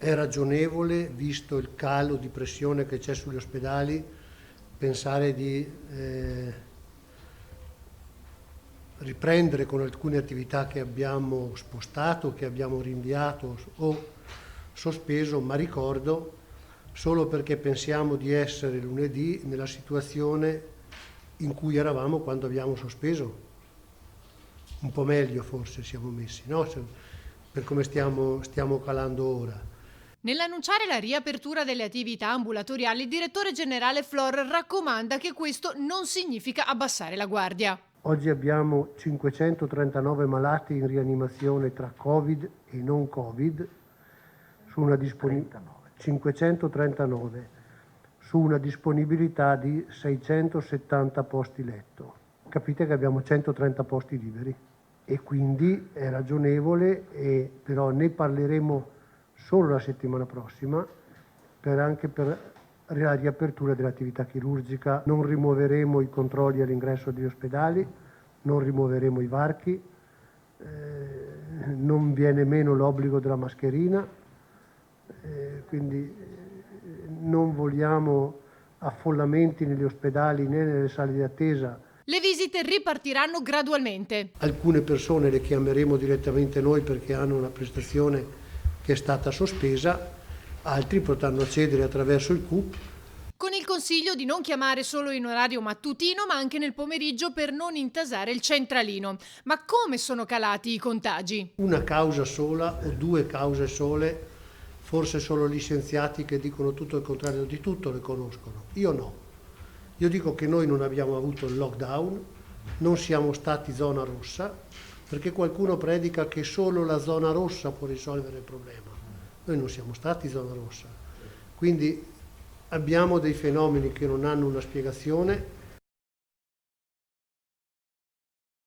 È ragionevole, visto il calo di pressione che c'è sugli ospedali, pensare di riprendere con alcune attività che abbiamo spostato, che abbiamo rinviato o sospeso, ma ricordo, solo perché pensiamo di essere lunedì nella situazione in cui eravamo quando abbiamo sospeso. Un po' meglio forse siamo messi, no? Per come stiamo calando ora. Nell'annunciare la riapertura delle attività ambulatoriali, il direttore generale Flor raccomanda che questo non significa abbassare la guardia. Oggi abbiamo 539 malati in rianimazione tra Covid e non Covid, su una 539, su una disponibilità di 670 posti letto. Capite che abbiamo 130 posti liberi e quindi è ragionevole, però ne parleremo solo la settimana prossima, anche per la riapertura dell'attività chirurgica. Non rimuoveremo i controlli all'ingresso degli ospedali, non rimuoveremo i varchi, non viene meno l'obbligo della mascherina, quindi non vogliamo affollamenti negli ospedali né nelle sale di attesa. Le visite ripartiranno gradualmente. Alcune persone le chiameremo direttamente noi perché hanno una prestazione che è stata sospesa, altri potranno accedere attraverso il CUP. Con il consiglio di non chiamare solo in orario mattutino, ma anche nel pomeriggio per non intasare il centralino. Ma come sono calati i contagi? Una causa sola o due cause sole, forse solo gli scienziati che dicono tutto il contrario di tutto le conoscono. Io no. Io dico che noi non abbiamo avuto il lockdown, non siamo stati zona rossa, perché qualcuno predica che solo la zona rossa può risolvere il problema. Noi non siamo stati zona rossa. Quindi abbiamo dei fenomeni che non hanno una spiegazione